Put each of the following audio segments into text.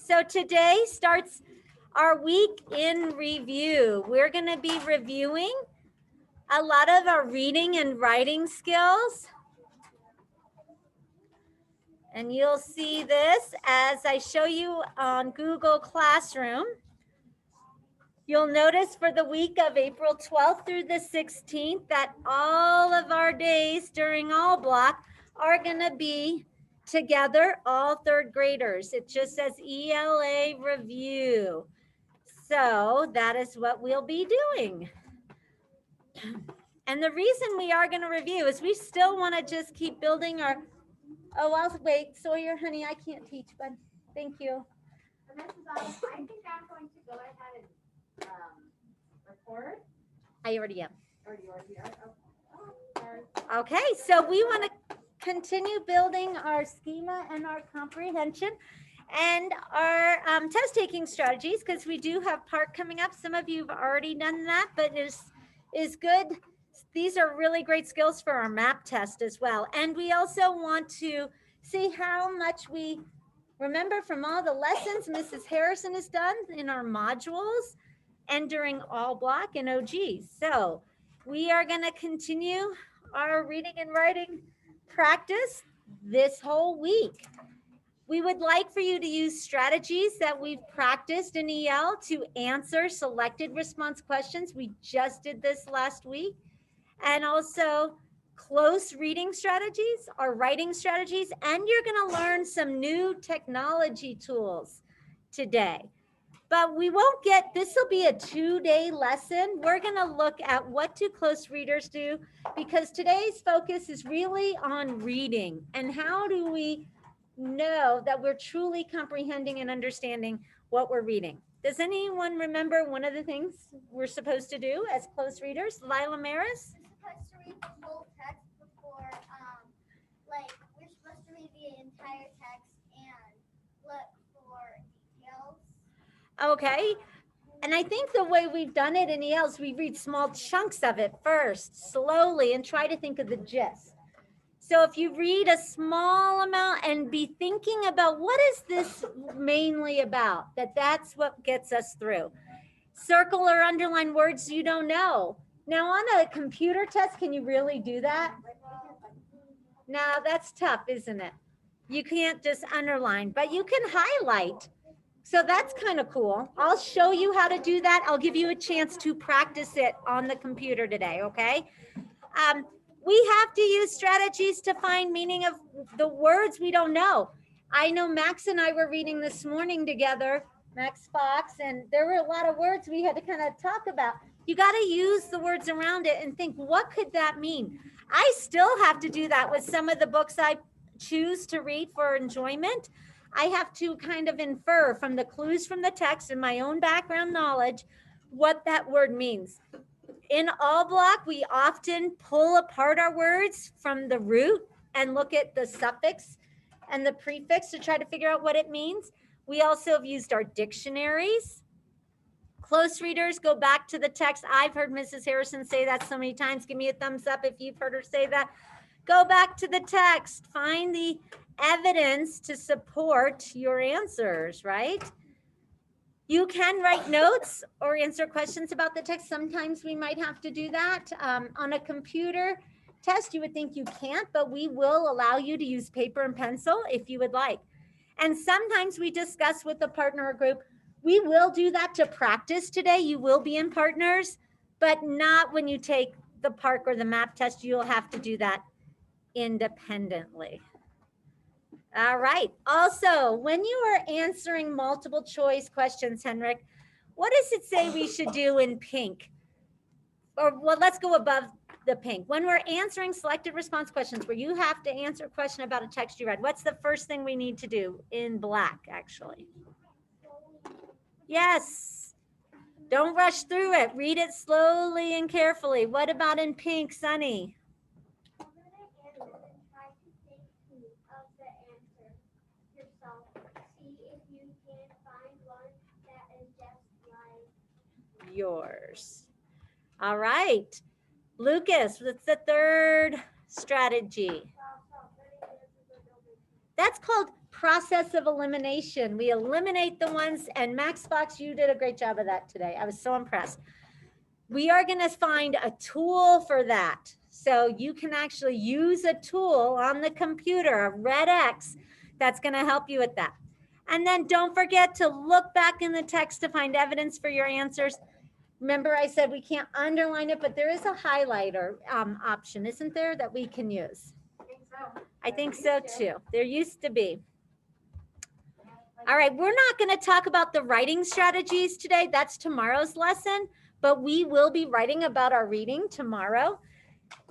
So today starts our week in review. We're going to be reviewing a lot of our reading and writing skills. And you'll see this as I show you on Google Classroom. You'll notice for the week of April 12th through the 16th that all of our days during All Block are going to be together, all third graders. It just says ELA review. So that is what we'll be doing. And the reason we are going to review is we still want to just keep building our, oh, I'll wait. Sawyer, honey, I can't teach, but thank you. I think I'm going to go ahead and record. I already am. Or you already are? Oh, sorry. Okay, so we want to continue building our schema and our comprehension and our test taking strategies, because we do have part coming up. Some of you have already done that, but is good. These are really great skills for our map test as well. And we also want to see how much we remember from all the lessons Mrs. Harrison has done in our modules and during All Block and OG. So we are going to continue our reading and writing practice this whole week. We would like for you to use strategies that we've practiced in EL to answer selected response questions. We just did this last week. And also close reading strategies or writing strategies. And you're going to learn some new technology tools today. But we won't get, this will be a 2-day lesson. We're going to look at what do close readers do, because today's focus is really on reading and how do we know that we're truly comprehending and understanding what we're reading. Does anyone remember one of the things we're supposed to do as close readers? Lila Maris? We're supposed to read the whole text before, we're supposed to read the entire text and look for details. Okay. And I think the way we've done it in ELs, we read small chunks of it first, slowly, and try to think of the gist. So if you read a small amount and be thinking about what is this mainly about, that's what gets us through. Circle or underline words you don't know. Now on a computer test, can you really do that? Now that's tough, isn't it? You can't just underline, but you can highlight. So that's kind of cool. I'll show you how to do that. I'll give you a chance to practice it on the computer today, okay? We have to use strategies to find meaning of the words we don't know. I know Max and I were reading this morning together, Max Fox, and there were a lot of words we had to kind of talk about. You got to use the words around it and think, what could that mean? I still have to do that with some of the books I choose to read for enjoyment. I have to kind of infer from the clues from the text and my own background knowledge what that word means. In All Block, we often pull apart our words from the root and look at the suffix and the prefix to try to figure out what it means. We also have used our dictionaries. Close readers go back to the text. I've heard Mrs. Harrison say that so many times. Give me a thumbs up if you've heard her say that. Go back to the text. Find the evidence to support your answers, right? You can write notes or answer questions about the text. Sometimes we might have to do that. On a computer test, you would think you can't, but we will allow you to use paper and pencil if you would like. And sometimes we discuss with the partner or group. We will do that to practice today. You will be in partners, but not when you take the PARC or the map test. You'll have to do that independently. All right. Also, when you are answering multiple choice questions, Henrik, what does it say we should do in pink? Or well, let's go above the pink. When we're answering selected response questions where you have to answer a question about a text you read, what's the first thing we need to do in black, actually? Yes. Don't rush through it. Read it slowly and carefully. What about in pink, Sunny? Yours. All right. Lucas, what's the third strategy? That's called process of elimination. We eliminate the ones, and Max Fox, you did a great job of that today. I was so impressed. We are going to find a tool for that. So you can actually use a tool on the computer, a red X, that's going to help you with that. And then don't forget to look back in the text to find evidence for your answers. Remember, I said we can't underline it, but there is a highlighter option, isn't there, that we can use? I think so too. There used to be. All right, we're not going to talk about the writing strategies today. That's tomorrow's lesson, but we will be writing about our reading tomorrow.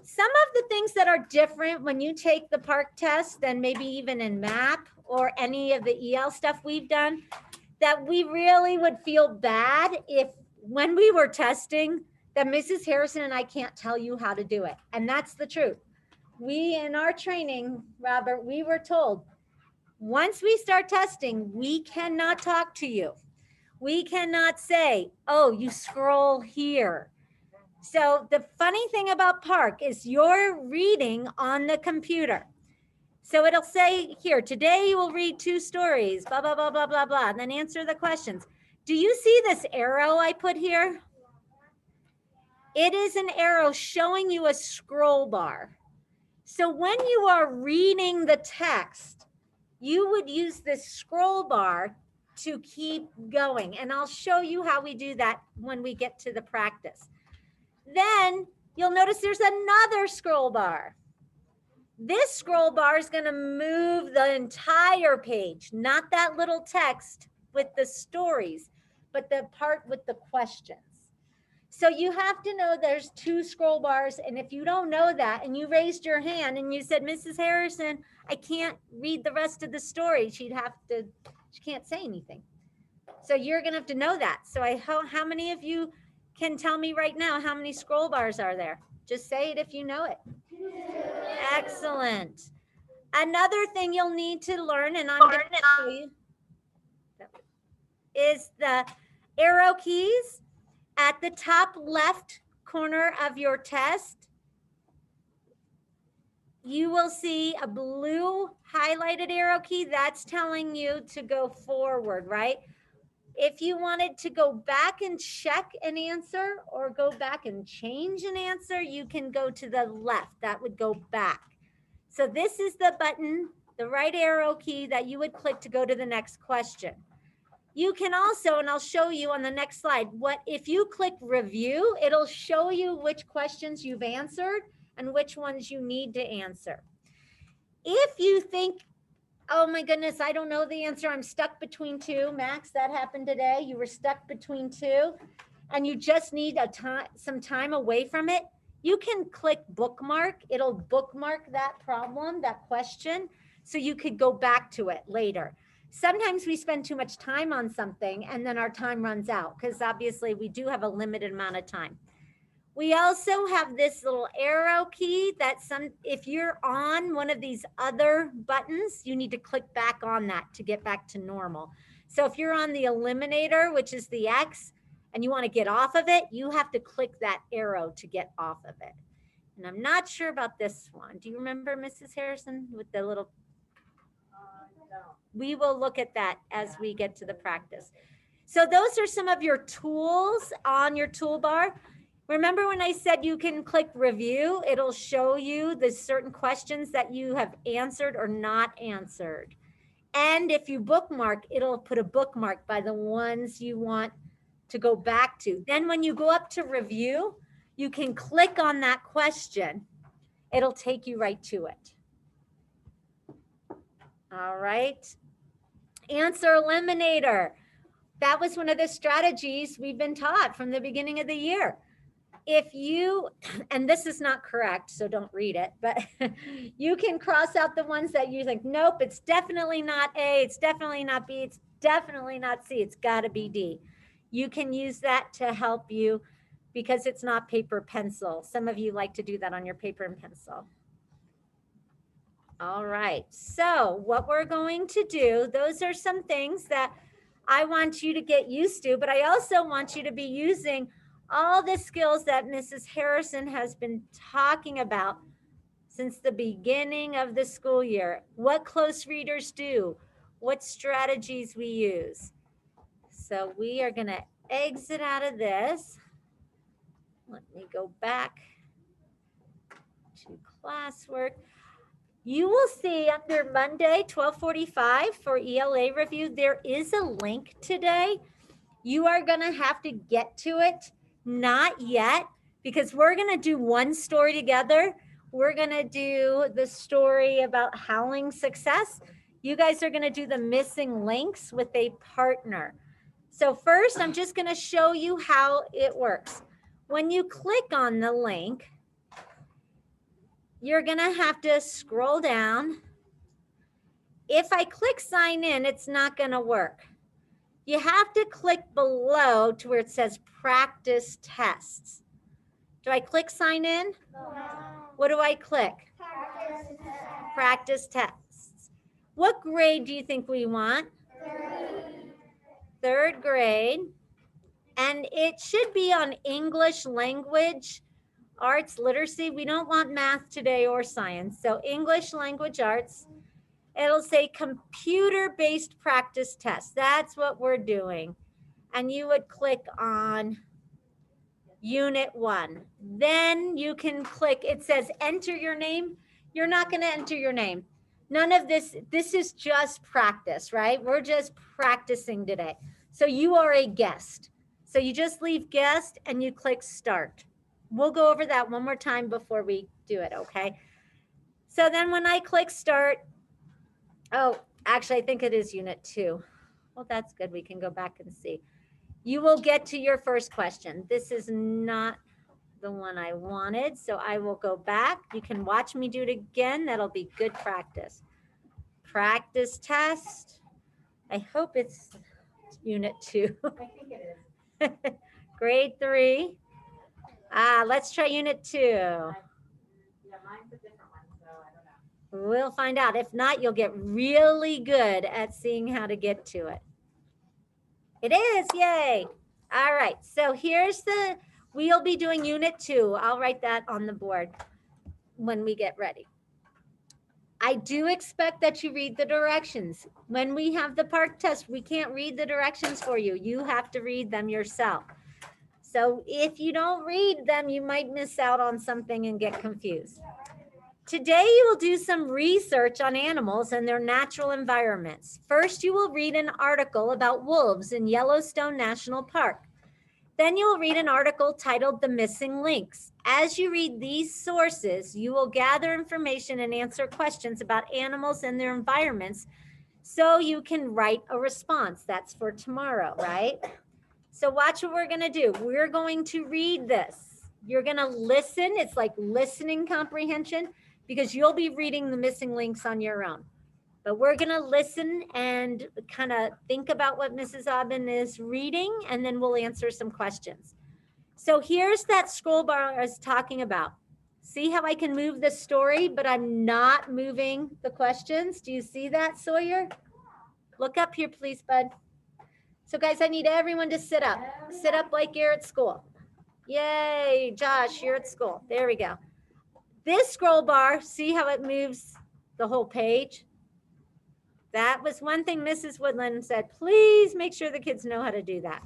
Some of the things that are different when you take the PARCC test than maybe even in MAP or any of the EL stuff we've done, that we really would feel bad if when we were testing that Mrs. Harrison and I can't tell you how to do it. And that's the truth. We, in our training, Robert, we were told, once we start testing, we cannot talk to you. We cannot say, oh, you scroll here. So the funny thing about PARCC is you're reading on the computer. So it'll say here, today you will read 2 stories, blah, blah, blah, blah, blah, blah, and then answer the questions. Do you see this arrow I put here? It is an arrow showing you a scroll bar. So when you are reading the text, you would use this scroll bar to keep going. And I'll show you how we do that when we get to the practice. Then you'll notice there's another scroll bar. This scroll bar is going to move the entire page, not that little text with the stories, but the part with the questions. So you have to know there's 2 scroll bars. And if you don't know that and you raised your hand and you said, Mrs. Harrison, I can't read the rest of the story, she can't say anything. So you're going to have to know that. So how many of you can tell me right now how many scroll bars are there? Just say it if you know it. Excellent. Another thing you'll need to learn, and I'm going to show you, is the arrow keys at the top left corner of your test. You will see a blue highlighted arrow key. That's telling you to go forward, right? If you wanted to go back and check an answer or go back and change an answer, you can go to the left. That would go back. So this is the button, the right arrow key that you would click to go to the next question. You can also, and I'll show you on the next slide, if you click review, it'll show you which questions you've answered and which ones you need to answer. If you think, oh my goodness, I don't know the answer, I'm stuck between 2. Max, that happened today. You were stuck between 2 and you just need some time away from it. You can click bookmark. It'll bookmark that problem, that question, so you could go back to it later. Sometimes we spend too much time on something and then our time runs out because obviously we do have a limited amount of time. We also have this little arrow key that if you're on one of these other buttons, you need to click back on that to get back to normal. So if you're on the eliminator, which is the X, and you want to get off of it, you have to click that arrow to get off of it. And I'm not sure about this one. Do you remember, Mrs. Harrison, with the little? No. We will look at that as we get to the practice. So those are some of your tools on your toolbar. Remember when I said you can click review, it'll show you the certain questions that you have answered or not answered. And if you bookmark, it'll put a bookmark by the ones you want to go back to. Then when you go up to review, you can click on that question. It'll take you right to it. All right. Answer eliminator. That was one of the strategies we've been taught from the beginning of the year. If you, and this is not correct, so don't read it, but you can cross out the ones that you think, nope, it's definitely not A, it's definitely not B, it's definitely not C, it's gotta be D. You can use that to help you because it's not paper pencil. Some of you like to do that on your paper and pencil. All right, so what we're going to do, those are some things that I want you to get used to, but I also want you to be using all the skills that Mrs. Harrison has been talking about since the beginning of the school year. What close readers do, what strategies we use. So we are going to exit out of this. Let me go back to classwork. You will see under Monday, 12:45 for ELA review, there is a link today. You are going to have to get to it. Not yet, because we're going to do one story together. We're going to do the story about Howling Success. You guys are going to do the missing links with a partner. So first, I'm just going to show you how it works. When you click on the link, you're going to have to scroll down. If I click sign in, it's not going to work. You have to click below to where it says practice tests. Do I click sign in? No. What do I click? Practice tests. What grade do you think we want? Third grade. And it should be on English language, arts, literacy. We don't want math today or science. So English language arts. It'll say computer-based practice tests. That's what we're doing. And you would click on Unit 1. Then you can click, it says enter your name. You're not going to enter your name. None of this is just practice, right? We're just practicing today. So you are a guest. So you just leave guest and you click start. We'll go over that one more time before we do it, okay? So then when I click start, oh, actually, I think it is Unit 2. Well, that's good. We can go back and see. You will get to your first question. This is not the one I wanted, so I will go back. You can watch me do it again. That'll be good practice. Practice test. I hope it's Unit 2. I think it is. Grade 3. Let's try Unit 2. Yeah, mine's a different one, so I don't know. We'll find out. If not, you'll get really good at seeing how to get to it. It is, yay. All right, so we'll be doing Unit 2. I'll write that on the board when we get ready. I do expect that you read the directions. When we have the park test, we can't read the directions for you. You have to read them yourself. So if you don't read them, you might miss out on something and get confused. Today, you will do some research on animals and their natural environments. First, you will read an article about wolves in Yellowstone National Park. Then you will read an article titled The Missing Links. As you read these sources, you will gather information and answer questions about animals and their environments so you can write a response. That's for tomorrow, right? So watch what we're going to do. We're going to read this. You're going to listen. It's like listening comprehension, because you'll be reading the missing links on your own. But we're going to listen and kind of think about what Mrs. Aubin is reading, and then we'll answer some questions. So here's that scroll bar I was talking about. See how I can move the story, but I'm not moving the questions? Do you see that, Sawyer? Look up here, please, bud. So guys, I need everyone to sit up. Sit up like you're at school. Yay, Josh, you're at school. There we go. This scroll bar, see how it moves the whole page? That was one thing Mrs. Woodland said, please make sure the kids know how to do that.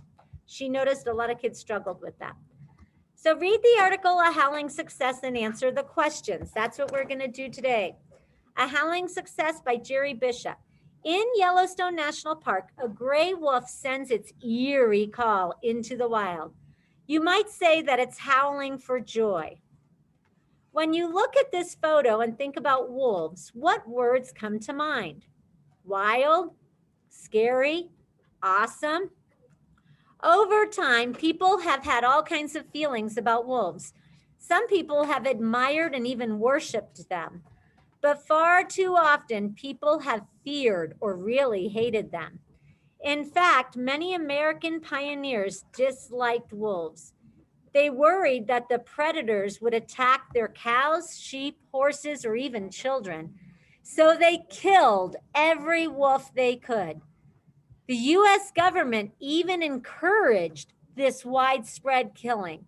She noticed a lot of kids struggled with that. So read the article, A Howling Success, and answer the questions. That's what we're going to do today. A Howling Success by Jerry Bishop. In Yellowstone National Park, a gray wolf sends its eerie call into the wild. You might say that it's howling for joy. When you look at this photo and think about wolves, what words come to mind? Wild, scary, awesome. Over time, people have had all kinds of feelings about wolves. Some people have admired and even worshiped them. But far too often, people have feared or really hated them. In fact, many American pioneers disliked wolves. They worried that the predators would attack their cows, sheep, horses, or even children. So they killed every wolf they could. The US government even encouraged this widespread killing.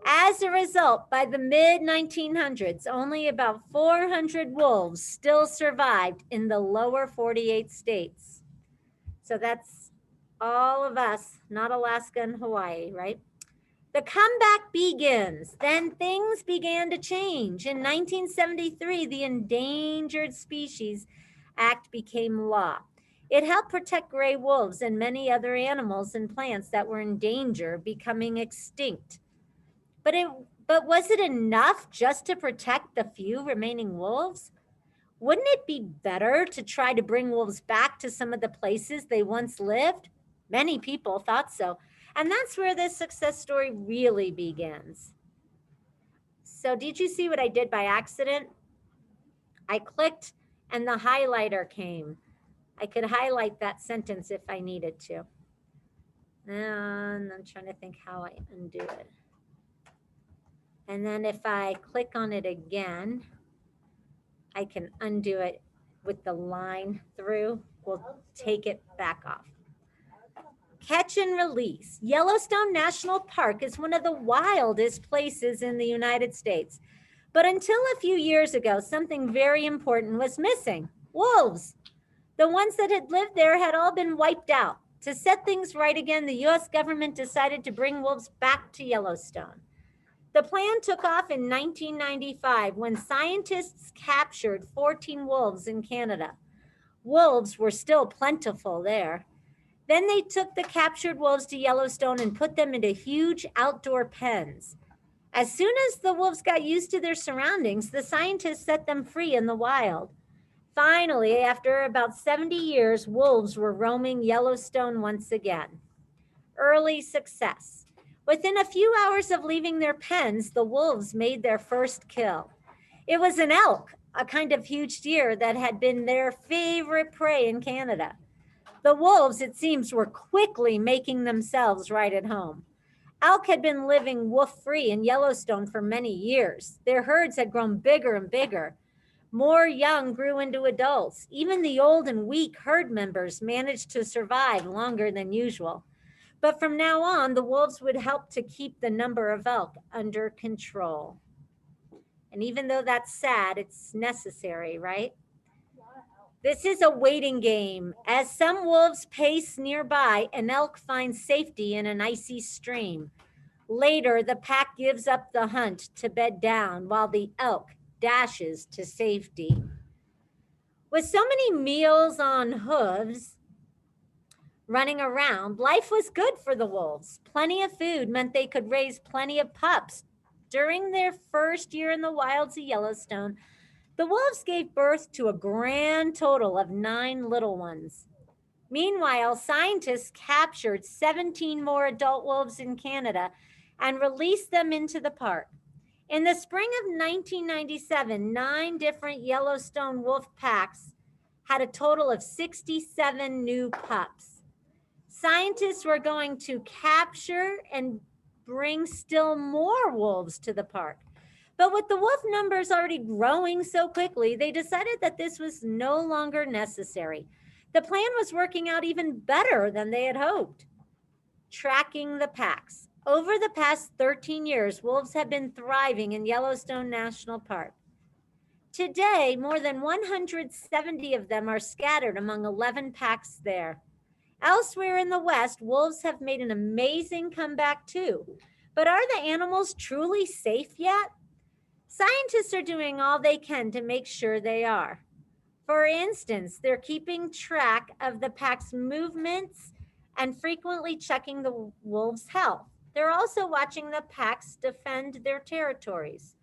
As a result, by the mid-1900s, only about 400 wolves still survived in the lower 48 states. So that's all of us, not Alaska and Hawaii, right? The comeback begins. Then things began to change. In 1973, the Endangered Species Act became law. It helped protect gray wolves and many other animals and plants that were in danger of becoming extinct. But was it enough just to protect the few remaining wolves? Wouldn't it be better to try to bring wolves back to some of the places they once lived? Many people thought so. And that's where this success story really begins. So did you see what I did by accident? I clicked and the highlighter came. I could highlight that sentence if I needed to. And I'm trying to think how I undo it. And then if I click on it again, I can undo it with the line through. We'll take it back off. Catch and release. Yellowstone National Park is one of the wildest places in the United States. But until a few years ago, something very important was missing. Wolves. The ones that had lived there had all been wiped out. To set things right again, the US government decided to bring wolves back to Yellowstone. The plan took off in 1995 when scientists captured 14 wolves in Canada. Wolves were still plentiful there. Then they took the captured wolves to Yellowstone and put them into huge outdoor pens. As soon as the wolves got used to their surroundings, the scientists set them free in the wild. Finally, after about 70 years, wolves were roaming Yellowstone once again. Early success. Within a few hours of leaving their pens, the wolves made their first kill. It was an elk, a kind of huge deer that had been their favorite prey in Canada. The wolves, it seems, were quickly making themselves right at home. Elk had been living wolf-free in Yellowstone for many years. Their herds had grown bigger and bigger. More young grew into adults. Even the old and weak herd members managed to survive longer than usual. But from now on, the wolves would help to keep the number of elk under control. And even though that's sad, it's necessary, right? This is a waiting game. As some wolves pace nearby, an elk finds safety in an icy stream. Later, the pack gives up the hunt to bed down while the elk dashes to safety. With so many meals on hooves running around, life was good for the wolves. Plenty of food meant they could raise plenty of pups. During their first year in the wilds of Yellowstone, the wolves gave birth to a grand total of 9 little ones. Meanwhile, scientists captured 17 more adult wolves in Canada and released them into the park. In the spring of 1997, 9 different Yellowstone wolf packs had a total of 67 new pups. Scientists were going to capture and bring still more wolves to the park. But with the wolf numbers already growing so quickly, they decided that this was no longer necessary. The plan was working out even better than they had hoped. Tracking the packs. Over the past 13 years, wolves have been thriving in Yellowstone National Park. Today, more than 170 of them are scattered among 11 packs there. Elsewhere in the West, wolves have made an amazing comeback too. But are the animals truly safe yet? Scientists are doing all they can to make sure they are. For instance, they're keeping track of the pack's movements and frequently checking the wolves' health. They're also watching the packs defend their territories.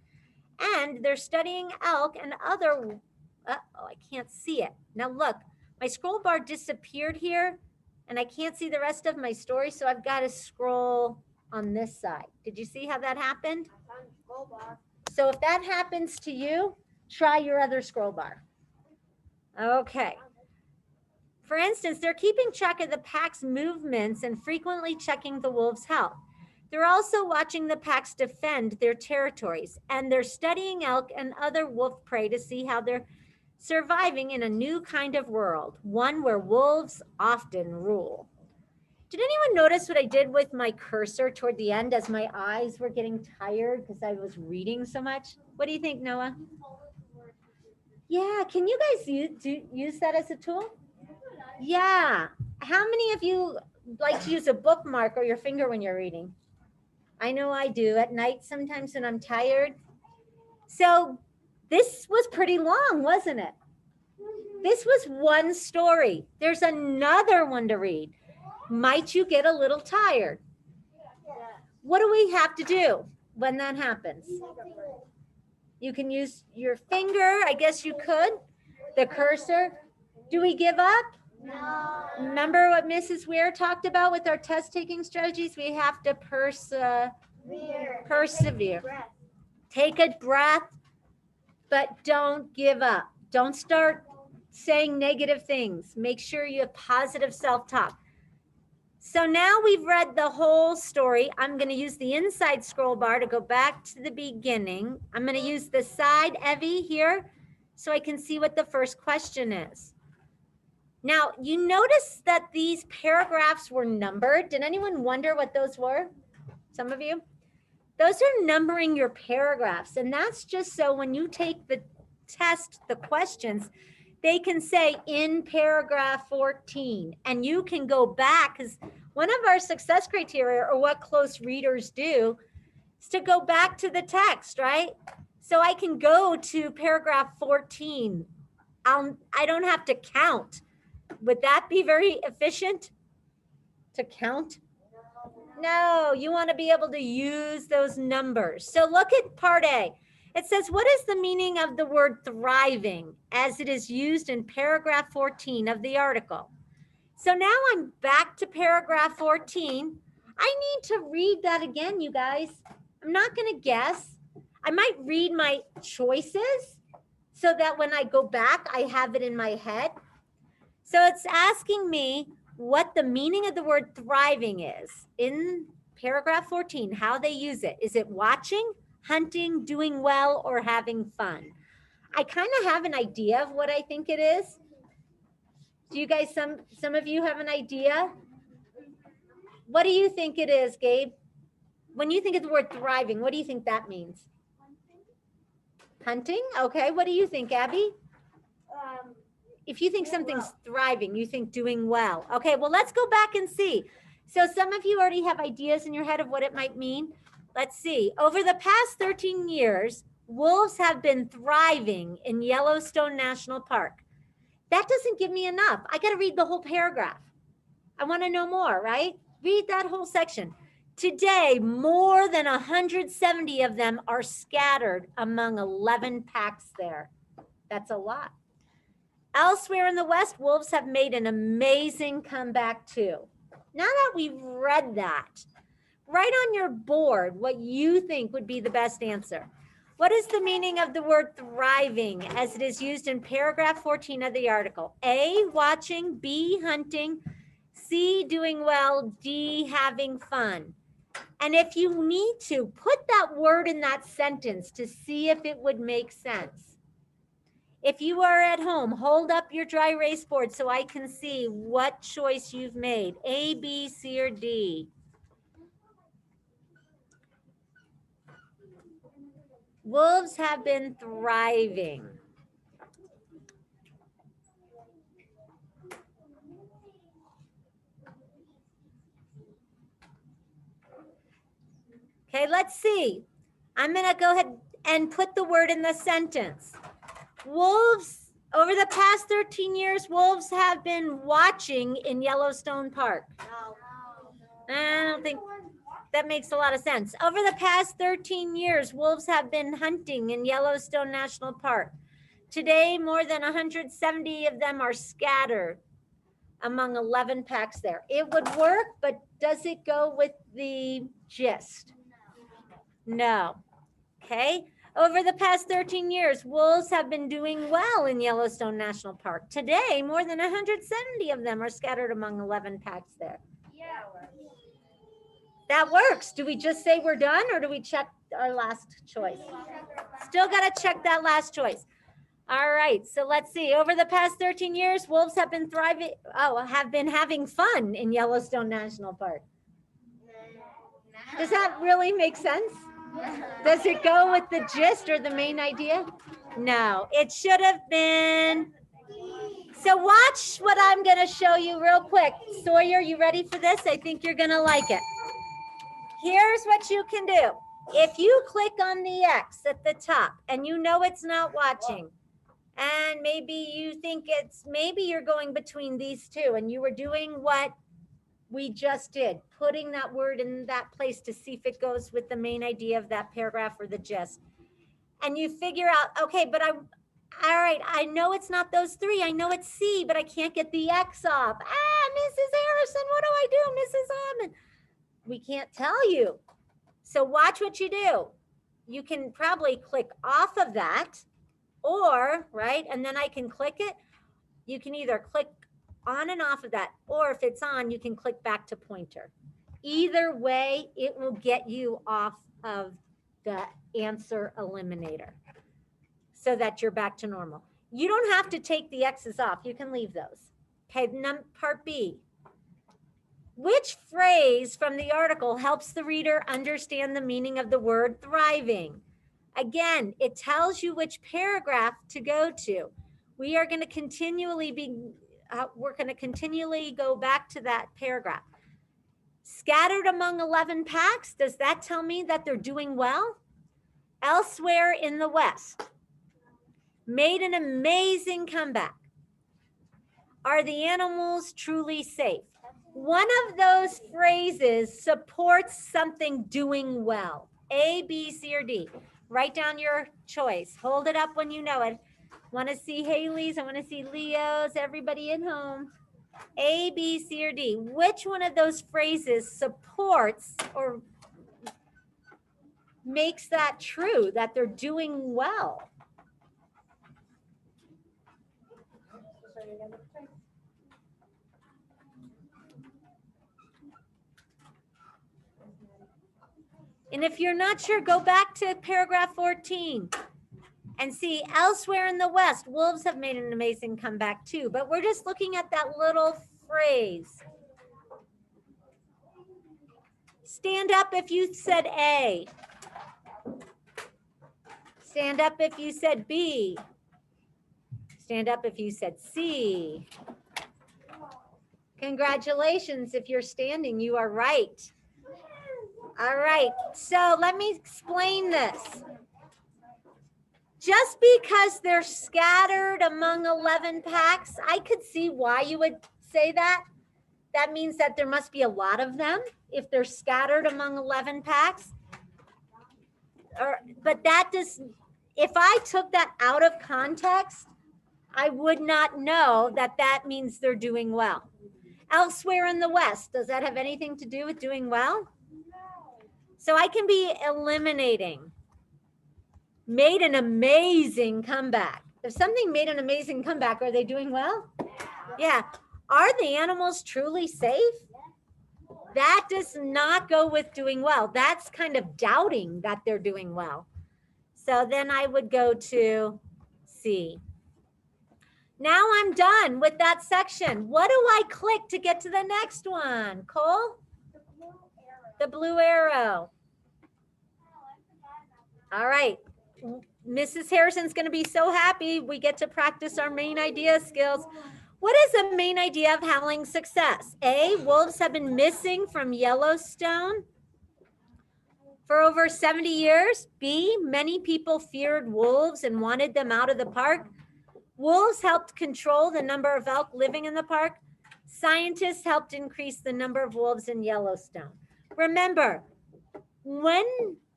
And they're studying elk and other, I can't see it. Now look, my scroll bar disappeared here and I can't see the rest of my story, so I've got to scroll on this side. Did you see how that happened? So if that happens to you, try your other scroll bar. Okay. For instance, they're keeping track of the pack's movements and frequently checking the wolves' health. They're also watching the packs defend their territories, and they're studying elk and other wolf prey to see how they're surviving in a new kind of world, one where wolves often rule. Did anyone notice what I did with my cursor toward the end as my eyes were getting tired because I was reading so much? What do you think, Noah? Yeah, can you guys use that as a tool? Yeah. How many of you like to use a bookmark or your finger when you're reading? I know I do at night sometimes when I'm tired. So this was pretty long, wasn't it? This was one story. There's another one to read. Might you get a little tired? What do we have to do when that happens? You can use your finger. I guess you could. The cursor. Do we give up? No. Remember what Mrs. Weir talked about with our test taking strategies? We have to persevere. Take a breath, but don't give up. Don't start saying negative things. Make sure you have positive self-talk. So now we've read the whole story. I'm going to use the inside scroll bar to go back to the beginning. I'm going to use the side Evie here so I can see what the first question is. Now, you notice that these paragraphs were numbered. Did anyone wonder what those were? Some of you? Those are numbering your paragraphs. And that's just so when you take the test, the questions, they can say in paragraph 14, and you can go back, because one of our success criteria, or what close readers do, is to go back to the text, right? So I can go to paragraph 14. I don't have to count. Would that be very efficient to count? No, you want to be able to use those numbers. So look at part A. It says, what is the meaning of the word thriving as it is used in paragraph 14 of the article? So now I'm back to paragraph 14. I need to read that again, you guys. I'm not going to guess. I might read my choices so that when I go back, I have it in my head. So it's asking me what the meaning of the word thriving is in paragraph 14, how they use it. Is it watching, hunting, doing well, or having fun? I kind of have an idea of what I think it is. Do you guys, some of you have an idea? What do you think it is, Gabe? When you think of the word thriving, what do you think that means? Hunting? Okay, what do you think, Abby? If you think something's thriving, you think doing well. Okay, well, let's go back and see. So some of you already have ideas in your head of what it might mean. Let's see. Over the past 13 years, wolves have been thriving in Yellowstone National Park. That doesn't give me enough. I got to read the whole paragraph. I want to know more, right? Read that whole section. Today, more than 170 of them are scattered among 11 packs there. That's a lot. Elsewhere in the West, wolves have made an amazing comeback too. Now that we've read that, write on your board what you think would be the best answer. What is the meaning of the word thriving as it is used in paragraph 14 of the article? A, watching, B, hunting, C, doing well, D, having fun. And if you need to, put that word in that sentence to see if it would make sense. If you are at home, hold up your dry erase board so I can see what choice you've made, A, B, C, or D. Wolves have been thriving. Okay, let's see. I'm going to go ahead and put the word in the sentence. Wolves, over the past 13 years, wolves have been watching in Yellowstone Park. I don't think that makes a lot of sense. Over the past 13 years, wolves have been hunting in Yellowstone National Park. Today, more than 170 of them are scattered among 11 packs there. It would work, but does it go with the gist? No. Okay. Over the past 13 years, wolves have been doing well in Yellowstone National Park. Today, more than 170 of them are scattered among 11 packs there. Yeah. That works. Do we just say we're done or do we check our last choice? Still got to check that last choice. All right, so let's see. Over the past 13 years, wolves have been having fun in Yellowstone National Park. Does that really make sense? Does it go with the gist or the main idea? No, it should have been. So watch what I'm going to show you real quick. Sawyer, you ready for this? I think you're going to like it. Here's what you can do. If you click on the X at the top and you know it's not watching, and maybe you think maybe you're going between these two and you were doing what we just did, putting that word in that place to see if it goes with the main idea of that paragraph or the gist. And you figure out, okay, but all right, I know it's not those three. I know it's C, but I can't get the X off. Mrs. Harrison, what do I do, Mrs. Almond? We can't tell you. So watch what you do. You can probably click off of that or, right, and then I can click it. You can either click on and off of that, or if it's on, you can click back to pointer. Either way, it will get you off of the answer eliminator so that you're back to normal. You don't have to take the X's off. You can leave those. Okay, part B. Which phrase from the article helps the reader understand the meaning of the word thriving? Again, it tells you which paragraph to go to. We are going to continually go back to that paragraph. Scattered among 11 packs, does that tell me that they're doing well? Elsewhere in the West, made an amazing comeback. Are the animals truly safe? One of those phrases supports something doing well. A, B, C, or D. Write down your choice. Hold it up when you know it. Want to see Haley's? I want to see Leo's, everybody at home. A, B, C, or D. Which one of those phrases supports or makes that true, that they're doing well? And if you're not sure, go back to paragraph 14 and see elsewhere in the West, wolves have made an amazing comeback too, but we're just looking at that little phrase. Stand up if you said A. Stand up if you said B. Stand up if you said C. Congratulations, if you're standing, you are right. All right, so let me explain this. Just because they're scattered among 11 packs, I could see why you would say that. That means that there must be a lot of them if they're scattered among 11 packs. But that does, if I took that out of context, I would not know that that means they're doing well. Elsewhere in the West, does that have anything to do with doing well? So I can be eliminating. Made an amazing comeback. If something made an amazing comeback, are they doing well? Yeah. Are the animals truly safe? That does not go with doing well. That's kind of doubting that they're doing well. So then I would go to C. Now I'm done with that section. What do I click to get to the next one? Cole? The blue arrow. All right. Mrs. Harrison's going to be so happy we get to practice our main idea skills. What is the main idea of howling success? A, wolves have been missing from Yellowstone for over 70 years. B, many people feared wolves and wanted them out of the park. Wolves helped control the number of elk living in the park. Scientists helped increase the number of wolves in Yellowstone. Remember, when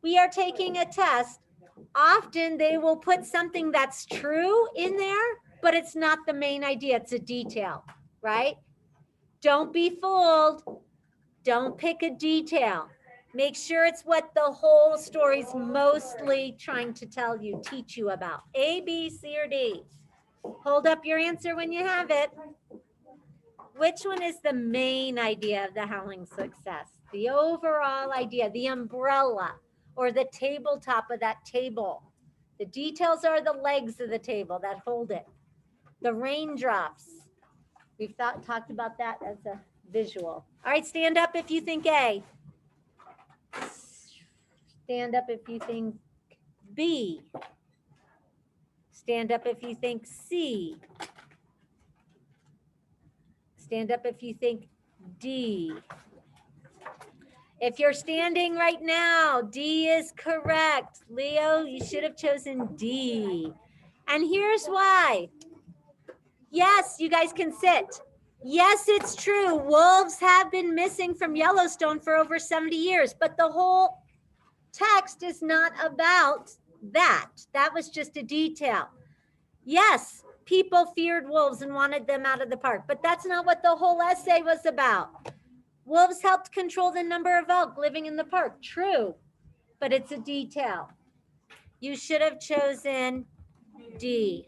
we are taking a test, often they will put something that's true in there, but it's not the main idea, it's a detail, right? Don't be fooled. Don't pick a detail. Make sure it's what the whole story's mostly trying to tell you, teach you about. A, B, C, or D. Hold up your answer when you have it. Which one is the main idea of the howling success? The overall idea, the umbrella, or the tabletop of that table. The details are the legs of the table that hold it. The raindrops. We've talked about that as a visual. All right, stand up if you think A. Stand up if you think B. Stand up if you think C. Stand up if you think D. If you're standing right now, D is correct. Leo, you should have chosen D. And here's why. Yes, you guys can sit. Yes, it's true. Wolves have been missing from Yellowstone for over 70 years, but the whole text is not about that. That was just a detail. Yes, people feared wolves and wanted them out of the park, but that's not what the whole essay was about. Wolves helped control the number of elk living in the park. True, but it's a detail. You should have chosen D.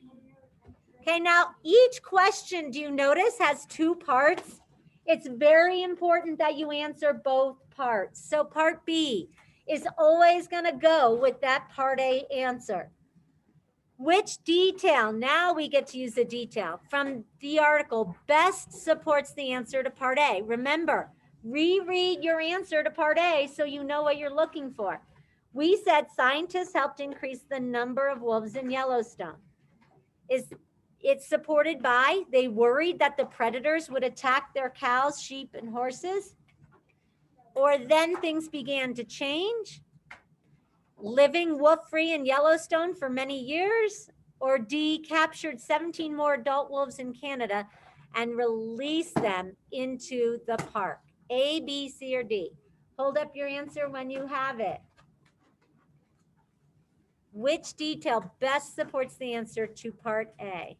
Okay, now each question, do you notice, has two parts? It's very important that you answer both parts. So part B is always going to go with that part A answer. Which detail, now we get to use the detail from the article, best supports the answer to part A? Remember, reread your answer to part A so you know what you're looking for. We said scientists helped increase the number of wolves in Yellowstone. Is it supported by they worried that the predators would attack their cows, sheep, and horses? Or then things began to change? Living wolf-free in Yellowstone for many years? Or D, captured 17 more adult wolves in Canada and released them into the park? A, B, C, or D? Hold up your answer when you have it. Which detail best supports the answer to part A?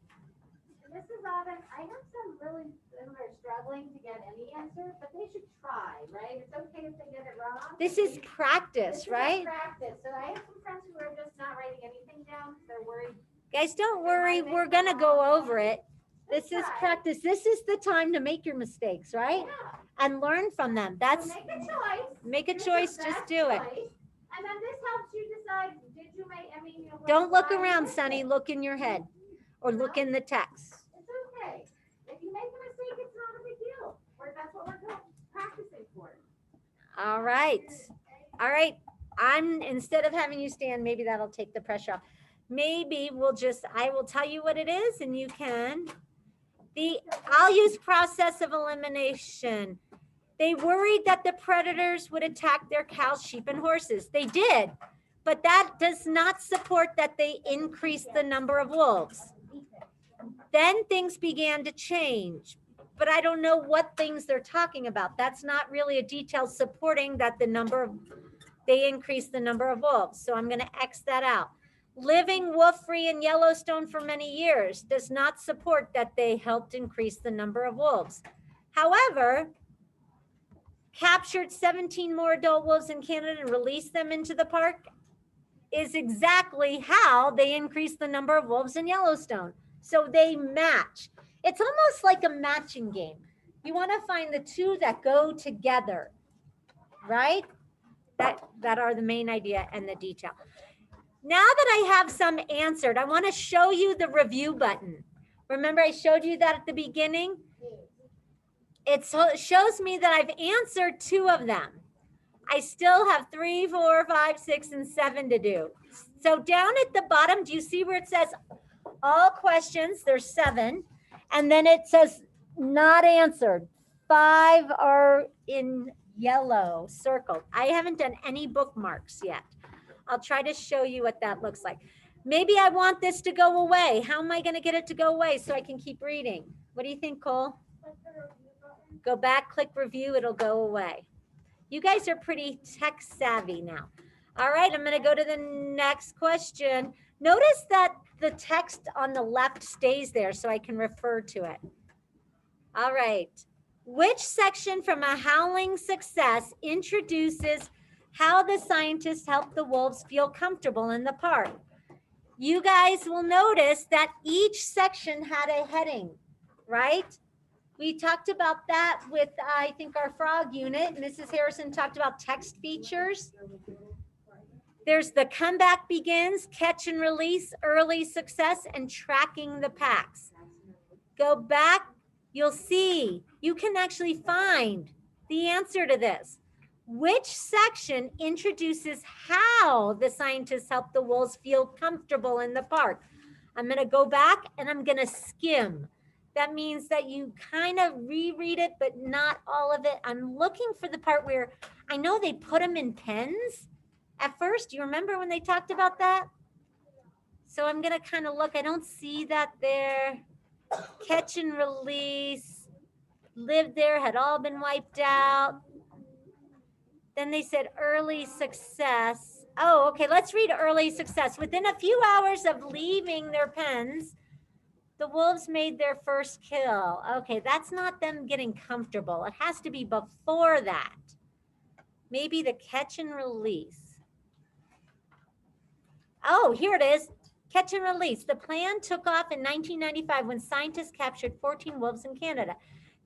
Mrs. Autumn, I have some really who are struggling to get any answer, but they should try, right? It's okay if they get it wrong. This is practice, right? Practice. So I have some friends who are just not writing anything down because they're worried. Guys, don't worry. We're going to go over it. This is practice. This is the time to make your mistakes, right? Yeah. And learn from them. That's So make a choice. make a Here's choice. the Just best do it. choice. And then this helps you decide, did you make, I mean, you know, Don't look why you around, did Sonny. it. Look in your head or look in the text. It's okay. If you make a mistake, it's not a big deal. Or that's what we're practicing for. All right. All right. Instead of having you stand, maybe that'll take the pressure off. Maybe I will tell you what it is and you can. I'll use process of elimination. They worried that the predators would attack their cows, sheep, and horses. They did, but that does not support that they increased the number of wolves. Then things began to change, but I don't know what things they're talking about. That's not really a detail supporting that they increased the number of wolves. So I'm going to X that out. Living wolf-free in Yellowstone for many years does not support that they helped increase the number of wolves. However, captured 17 more adult wolves in Canada and released them into the park is exactly how they increased the number of wolves in Yellowstone. So they match. It's almost like a matching game. You want to find the two that go together, right? That are the main idea and the detail. Now that I have some answered, I want to show you the review button. Remember I showed you that at the beginning? It shows me that I've answered 2 of them. I still have 3, 4, 5, 6, and 7 to do. So down at the bottom, do you see where it says all questions? There's 7. And then it says not answered. 5 are in yellow circled. I haven't done any bookmarks yet. I'll try to show you what that looks like. Maybe I want this to go away. How am I going to get it to go away so I can keep reading? What do you think, Cole? Go back, click review, it'll go away. You guys are pretty tech savvy now. All right, I'm going to go to the next question. Notice that the text on the left stays there so I can refer to it. All right. Which section from A Howling Success introduces how the scientists helped the wolves feel comfortable in the park? You guys will notice that each section had a heading, right? We talked about that with, I think, our frog unit. Mrs. Harrison talked about text features. There's the comeback begins, catch and release, early success, and tracking the packs. Go back, you'll see, you can actually find the answer to this. Which section introduces how the scientists help the wolves feel comfortable in the park? I'm going to go back and I'm going to skim. That means that you kind of reread it, but not all of it. I'm looking for the part where I know they put them in pens at first. Do you remember when they talked about that? So I'm going to kind of look. I don't see that there. Catch and release, lived there, had all been wiped out. Then they said early success. Oh, okay, let's read early success. Within a few hours of leaving their pens, the wolves made their first kill. Okay, that's not them getting comfortable. It has to be before that. Maybe the catch and release. Oh, here it is. Catch and release. The plan took off in 1995 when scientists captured 14 wolves in Canada.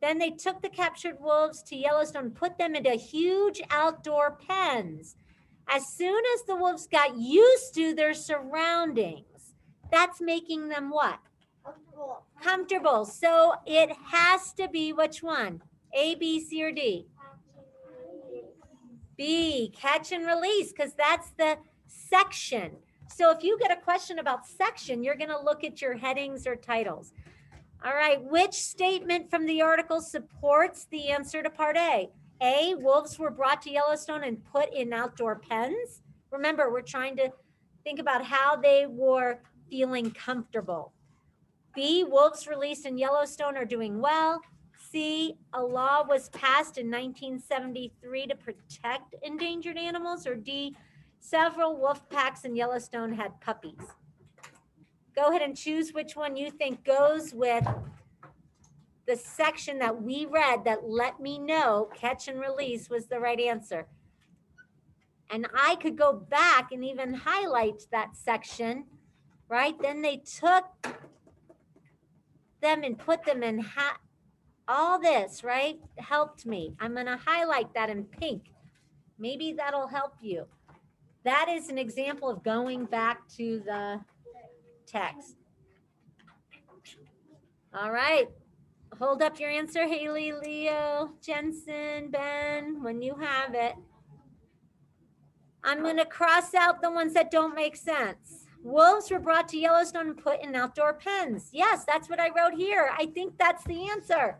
Then they took the captured wolves to Yellowstone and put them into huge outdoor pens. As soon as the wolves got used to their surroundings, that's making them what? Comfortable. Comfortable. So it has to be which one? A, B, C, or D? B, catch and release, because that's the section. So if you get a question about section, you're going to look at your headings or titles. All right, which statement from the article supports the answer to part A? A, wolves were brought to Yellowstone and put in outdoor pens. Remember, we're trying to think about how they were feeling comfortable. B, wolves released in Yellowstone are doing well. C, a law was passed in 1973 to protect endangered animals. Or D, several wolf packs in Yellowstone had puppies. Go ahead and choose which one you think goes with the section that we read that let me know catch and release was the right answer. And I could go back and even highlight that section, right? Then they took them and put them in all this, right? Helped me. I'm going to highlight that in pink. Maybe that'll help you. That is an example of going back to the text. All right. Hold up your answer, Haley, Leo, Jensen, Ben, when you have it. I'm going to cross out the ones that don't make sense. Wolves were brought to Yellowstone and put in outdoor pens. Yes, that's what I wrote here. I think that's the answer.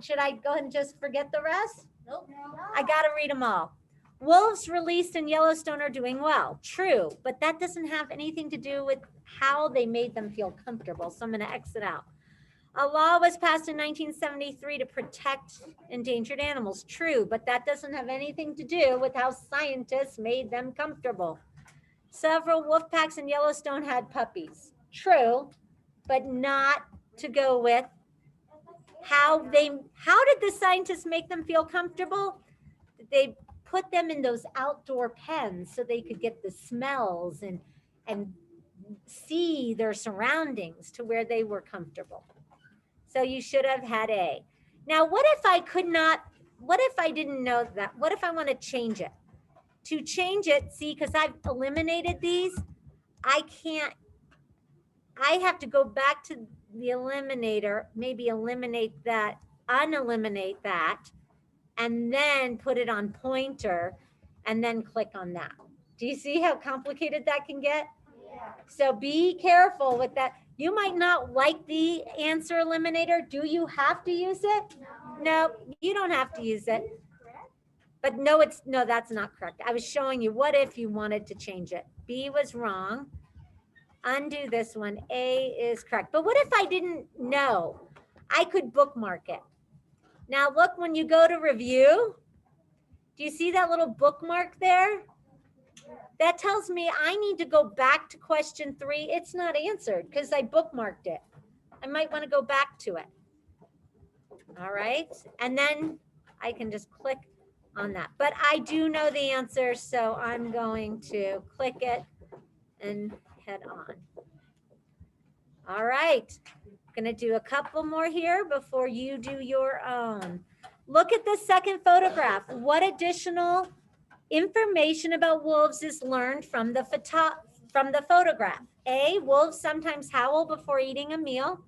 Should I go ahead and just forget the rest? Nope. I got to read them all. Wolves released in Yellowstone are doing well. True, but that doesn't have anything to do with how they made them feel comfortable. So I'm going to exit out. A law was passed in 1973 to protect endangered animals. True, but that doesn't have anything to do with how scientists made them comfortable. Several wolf packs in Yellowstone had puppies. True, but not to go with how did the scientists make them feel comfortable? They put them in those outdoor pens so they could get the smells and see their surroundings to where they were comfortable. So you should have had A. Now, what if I didn't know that? What if I want to change it? To change it, see, because I've eliminated these, I have to go back to the eliminator, maybe eliminate that, uneliminate that, and then put it on pointer and then click on that. Do you see how complicated that can get? Yeah. So be careful with that. You might not like the answer eliminator. Do you have to use it? No, you don't have to use it. But no, that's not correct. I was showing you what if you wanted to change it. B was wrong. Undo this one. A is correct. But what if I didn't know? I could bookmark it. Now look, when you go to review, do you see that little bookmark there? That tells me I need to go back to question 3. It's not answered because I bookmarked it. I might want to go back to it. All right. And then I can just click on that. But I do know the answer, so I'm going to click it and head on. All right. I'm going to do a couple more here before you do your own. Look at the second photograph. What additional Information about wolves is learned from the photograph. A, wolves sometimes howl before eating a meal.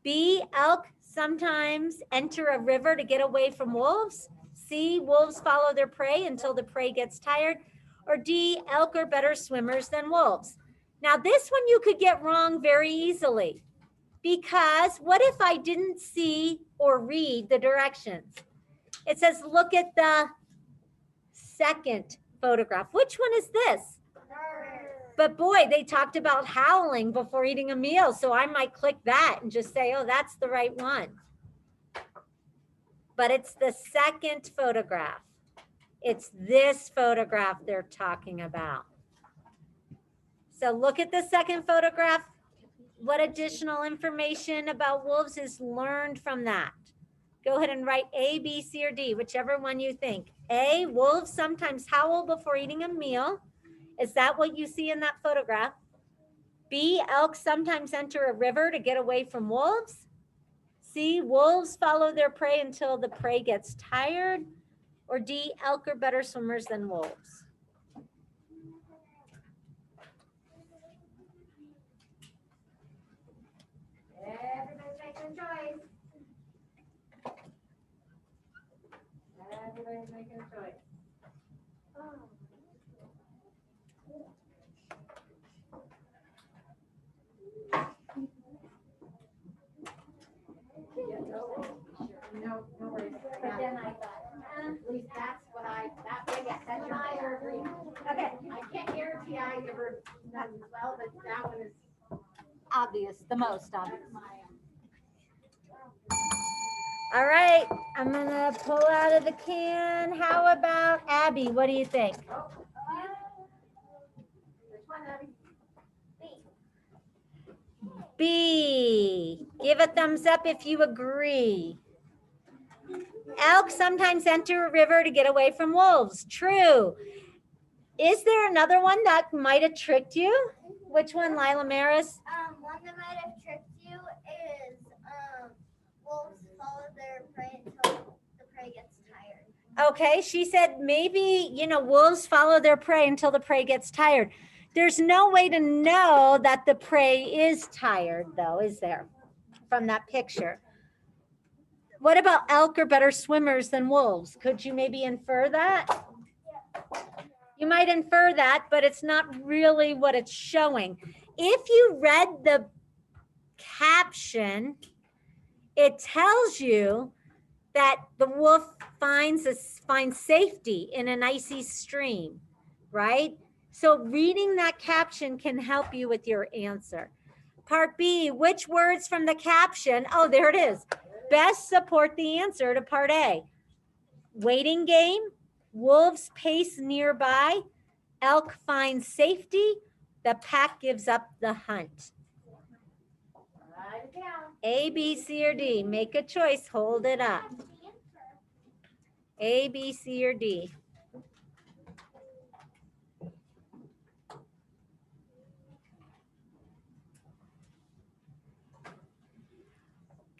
B, elk sometimes enter a river to get away from wolves. C, wolves follow their prey until the prey gets tired. Or D, elk are better swimmers than wolves. Now this one you could get wrong very easily, because what if I didn't see or read the directions? It says, look at the second photograph. Which one is this? But boy, they talked about howling before eating a meal. So I might click that and just say, oh, that's the right one. But it's the second photograph. It's this photograph they're talking about. So look at the second photograph. What additional information about wolves is learned from that? Go ahead and write A, B, C, or D, whichever one you think. A, wolves sometimes howl before eating a meal. Is that what you see in that photograph? B, elk sometimes enter a river to get away from wolves. C, wolves follow their prey until the prey gets tired. Or D, elk are better swimmers than wolves. Everybody's making a choice. Everybody's making a choice. No worries. But then I thought, At least that's what that's what I agree. okay, I can't guarantee I ever done as well, but that one is obvious, the most obvious. my. All right, I'm gonna pull out of the can. How about Abby? What do you think? Which one, Abby? B. Give a thumbs up if you agree. Elk sometimes enter a river to get away from wolves. True. Is there another one that might have tricked you? Which one, Lila Maris? One that might have tricked you is wolves follow their prey until the prey gets tired. Okay, she said maybe, wolves follow their prey until the prey gets tired. There's no way to know that the prey is tired, though, is there? From that picture. What about elk are better swimmers than wolves? Could you maybe infer that? You might infer that, but it's not really what it's showing. If you read the caption, it tells you that the wolf finds safety in an icy stream, right? So reading that caption can help you with your answer. Part B, which words from the caption, oh, there it is, best support the answer to part A? Waiting game, wolves pace nearby, elk finds safety, the pack gives up the hunt. Write it down. A, B, C, or D, make a choice, hold it up. A, B, C, or D.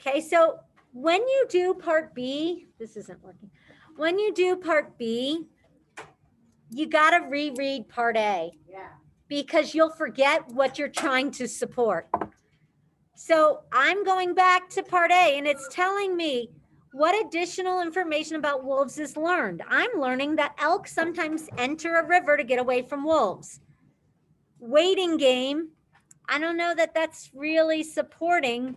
Okay, so when you do part B, this isn't working. When you do part B, you got to reread part A Yeah. because you'll forget what you're trying to support. So I'm going back to part A and it's telling me what additional information about wolves is learned. I'm learning that elk sometimes enter a river to get away from wolves. Waiting game, I don't know that that's really supporting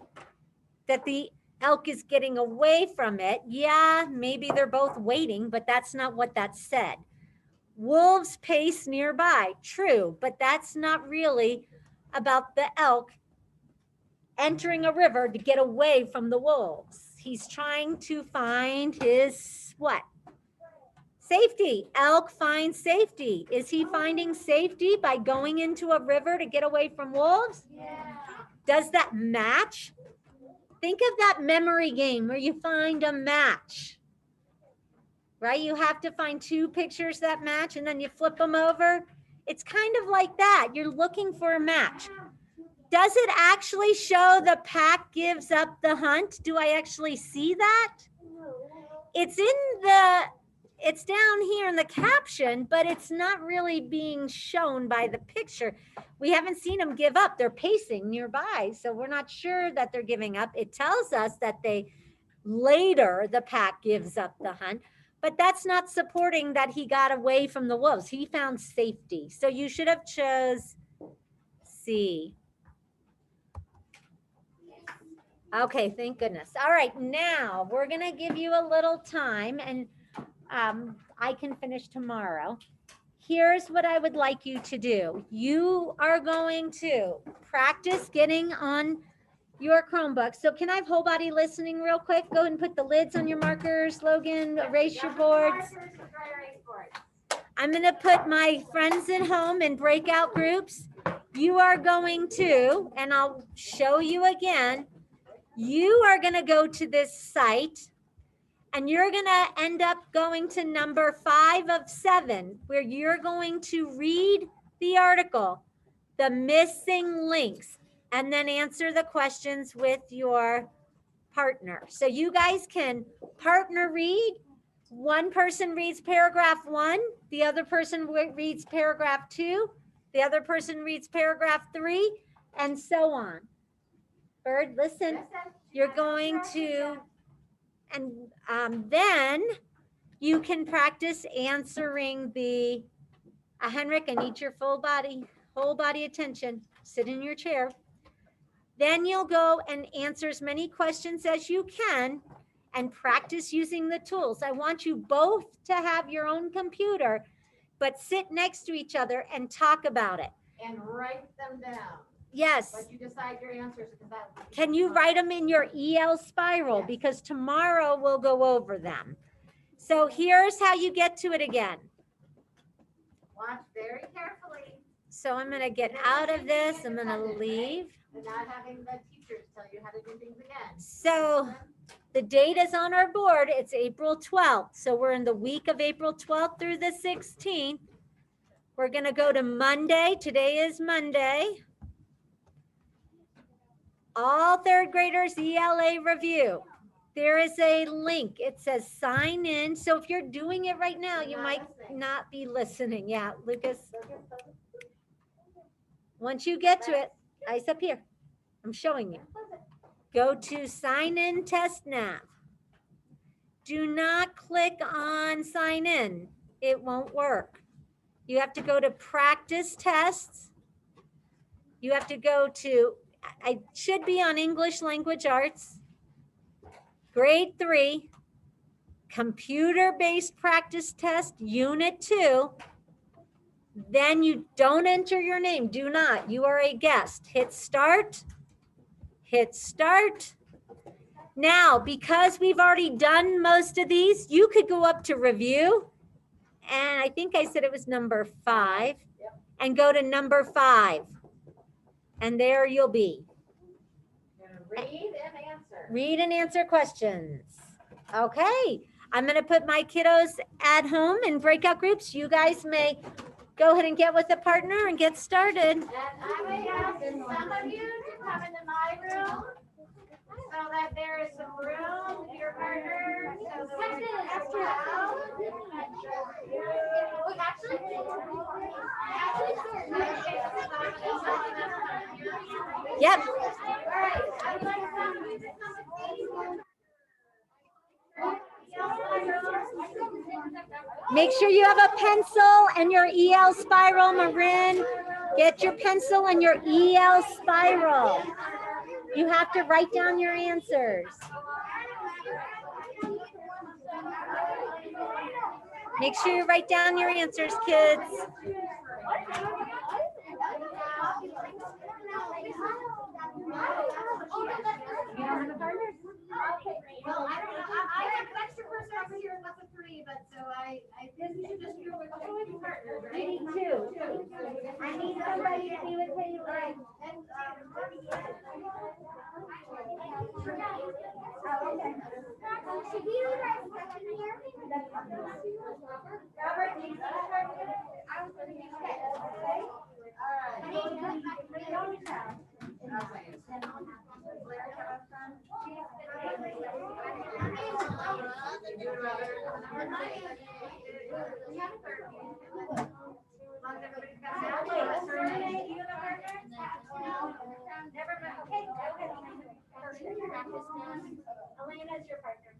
that the elk is getting away from it. Yeah, maybe they're both waiting, but that's not what that said. Wolves pace nearby, true, but that's not really about the elk entering a river to get away from the wolves. He's trying to find his what? Safety. Elk finds safety. Is he finding safety by going into a river to get away from wolves? Yeah. Does that match? Think of that memory game where you find a match, right? You have to find two pictures that match and then you flip them over. It's kind of like that. You're looking for a match. Does it actually show the pack gives up the hunt? Do I actually see that? It's in it's down here in the caption, but it's not really being shown by the picture. We haven't seen them give up. They're pacing nearby, so we're not sure that they're giving up. It tells us that later the pack gives up the hunt, but that's not supporting that he got away from the wolves. He found safety. So you should have chose C. Okay, thank goodness. All right, now we're gonna give you a little time, and I can finish tomorrow. Here's what I would like you to do. You are going to practice getting on your Chromebook. So can I have whole body listening real quick? Go and put the lids on your markers, Logan, erase your boards. I'm gonna put my friends at home in breakout groups. You are going to, and I'll show you again, you are gonna go to this site and you're gonna end up going to number 5 of 7, where you're going to read the article, the missing links, and then answer the questions with your partner. So you guys can partner read. One person reads paragraph 1, the other person reads paragraph 2, the other person reads paragraph 3, and so on. Bird, listen, you're going to, and then you can practice answering the, Henrik, I need your whole body attention. Sit in your chair. Then you'll go and answer as many questions as you can and practice using the tools. I want you both to have your own computer, but sit next to each other and talk about it. And write them down. Yes. But you decide your answers. Can you write them in your EL spiral? Yes. Because tomorrow we'll go over them. So here's how you get to it again. Watch very carefully. So I'm going to get out of this. I'm going to leave. And not having the teachers tell you how to do things again. So the date is on our board. It's April 12th. So we're in the week of April 12th through the 16th. We're going to go to Monday. Today is Monday. All third graders ELA review. There is a link. It says sign in. So if you're doing it right now, you might not be listening. Yeah, Lucas. Once you get to it, ice up here. I'm showing you. Go to sign in test nav. Do not click on sign in. It won't work. You have to go to practice tests. You have to go to, I should be on English language arts, grade 3, computer-based practice test, unit 2. Then you don't enter your name. Do not. You are a guest. Hit start. Hit start. Now, because we've already done most of these, you could go up to review. And I think I said it was number 5. And go to number 5. And there you'll be. Read and answer. Read and answer questions. Okay. I'm going to put my kiddos at home in breakout groups. You guys may go ahead and get with a partner and get started. And I may ask some of you to come into my room so that there is some room for your partner. So that when you ask out. Yep. Make sure you have a pencil and your EL spiral, Marin. Get your pencil and your EL spiral. You have to write down your answers. Make sure you write down your answers, kids. Well, I don't know. I have an extra person over here with a 3, but so I think you should just do it with 2 partners, right? I need 2. I need somebody to be with Haley. All right. Never mind. Okay, okay. Elena's your partner.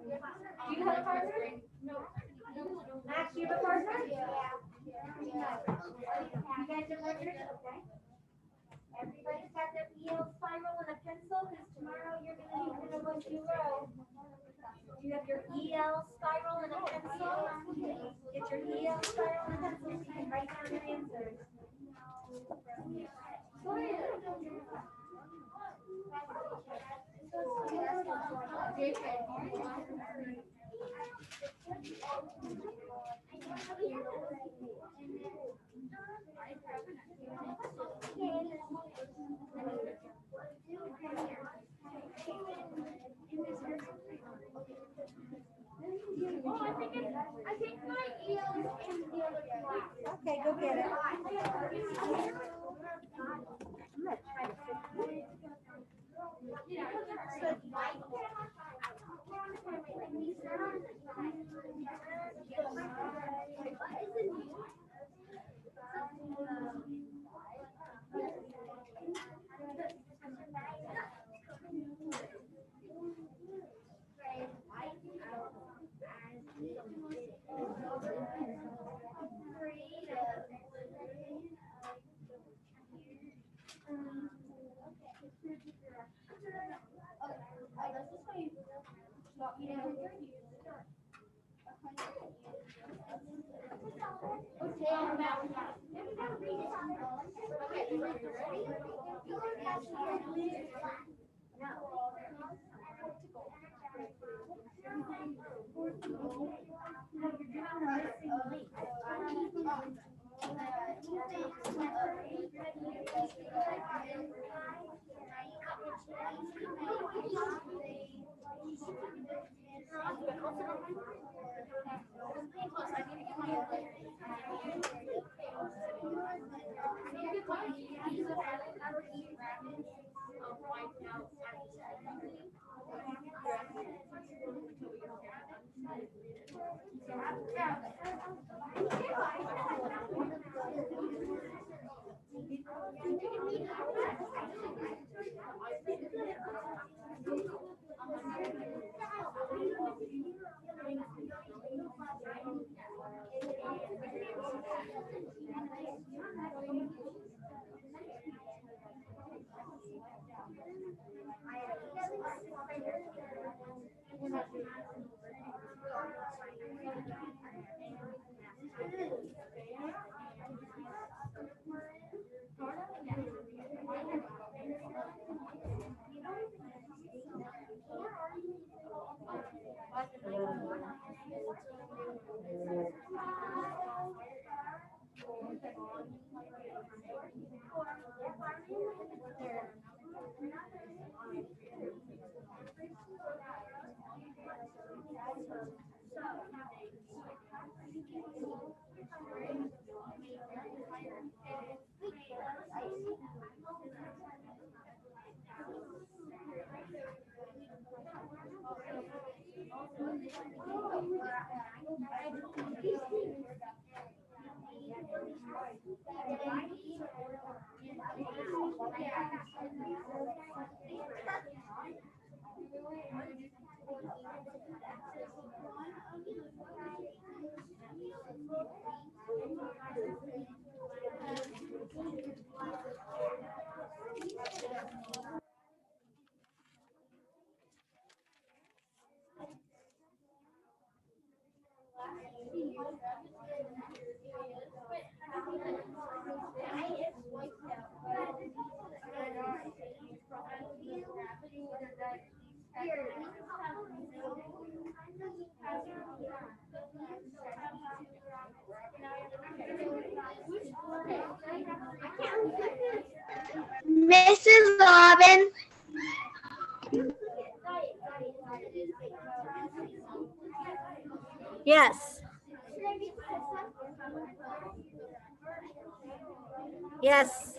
Do you have a partner? No. Max, you have a partner? Yeah. You guys are partners? Okay. Everybody's got their EL spiral and a pencil, because tomorrow you're gonna be gonna what you wrote. Do you have your EL spiral and a pencil? Get your EL spiral and a pencil so you can write down your answers. I think my EL is in the other class. Okay, go get it. Mrs. Robin. Yes. Yes.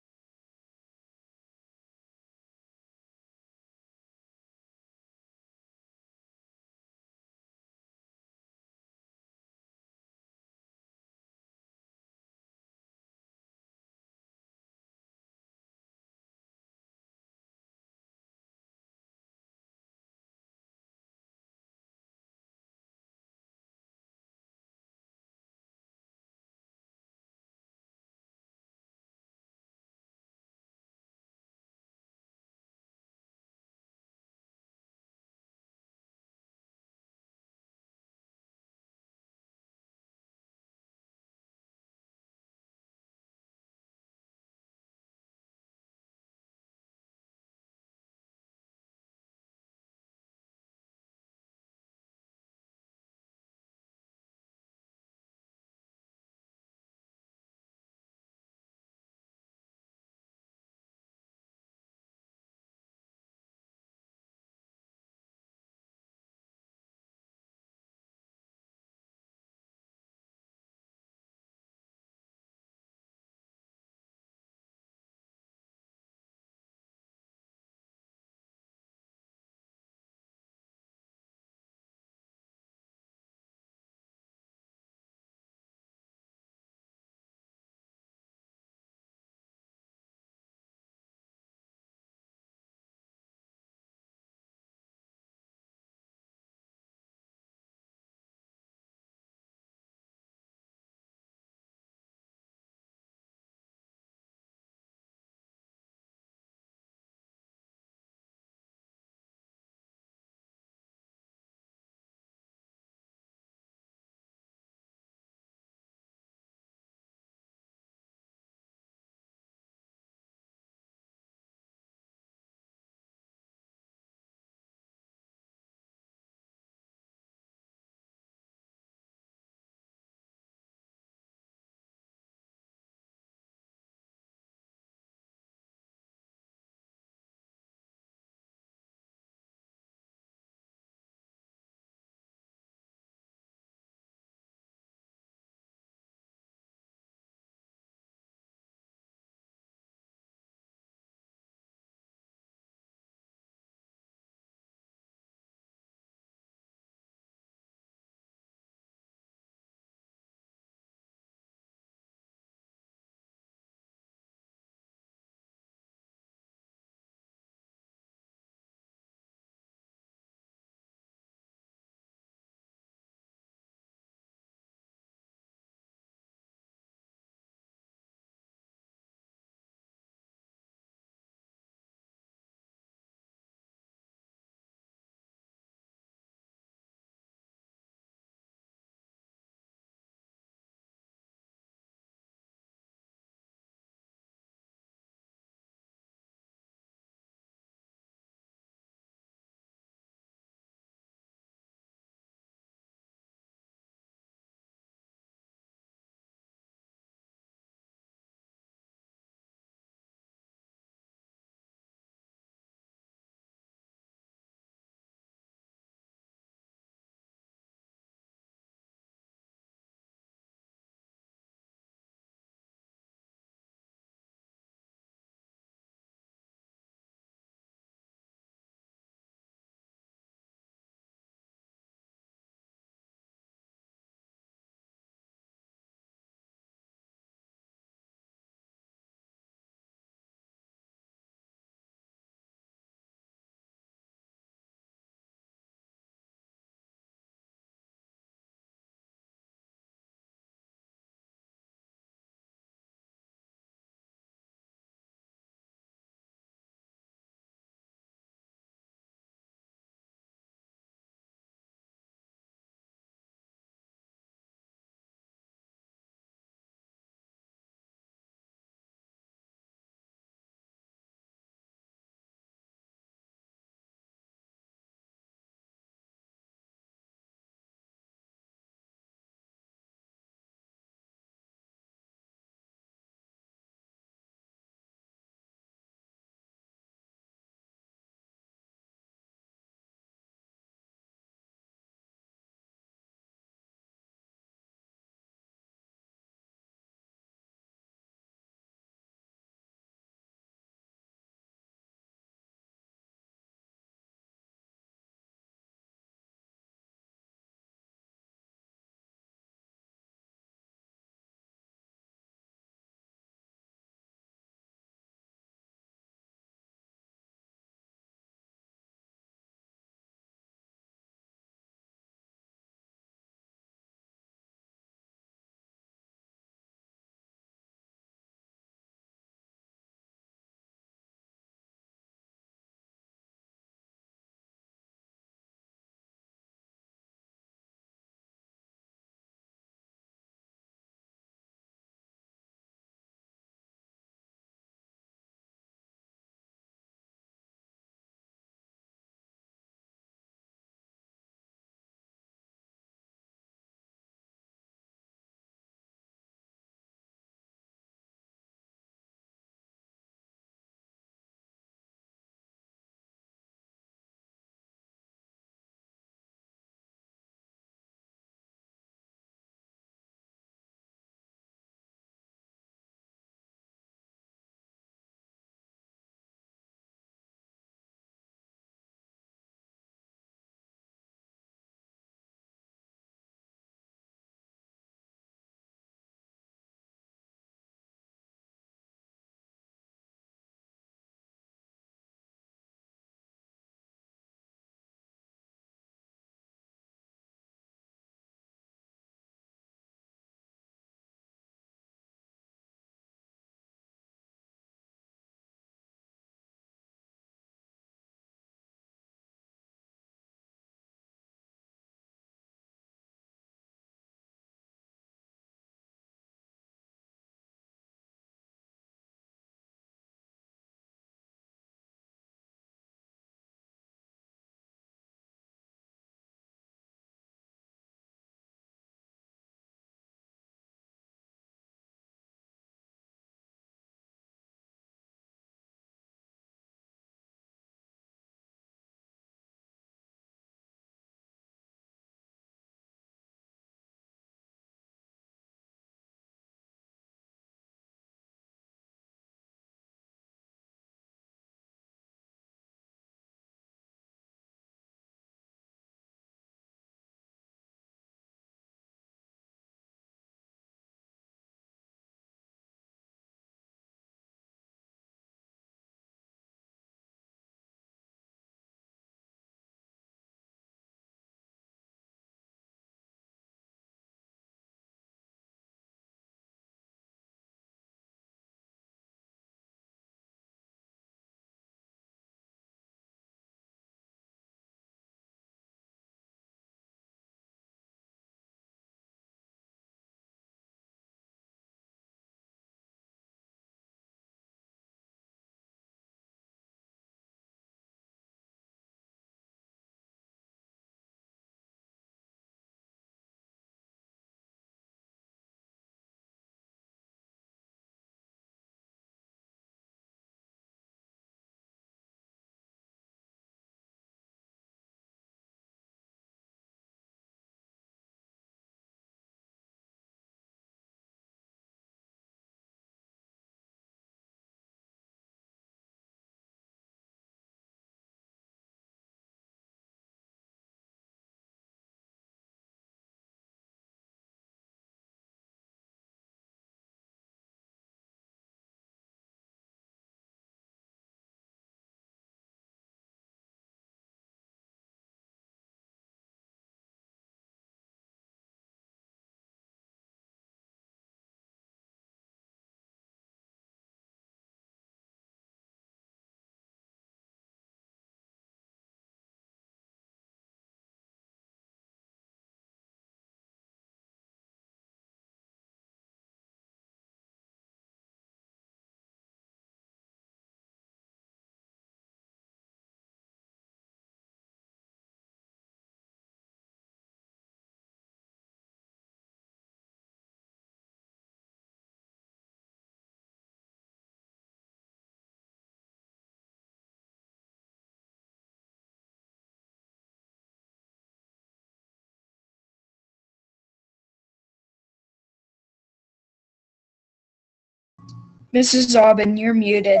Mrs. Aubin, you're muted.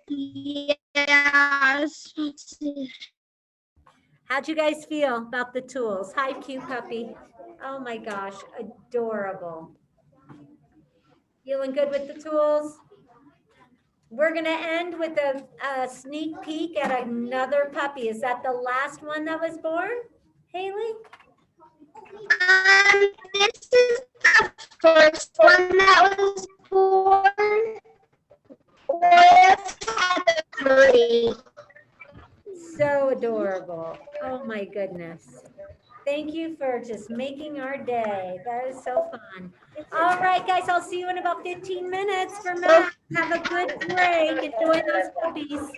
Yes. How'd you guys feel about the tools? Hi, cute puppy. Oh my gosh, adorable. Feeling good with the tools? We're gonna end with a sneak peek at another puppy. Is that the last one that was born, Haley? This is the first one that was born with Cadbury. So adorable. Oh my goodness. Thank you for just making our day. That is so fun. All right, guys, I'll see you in about 15 minutes for Matt. Have a good break. Enjoy those puppies.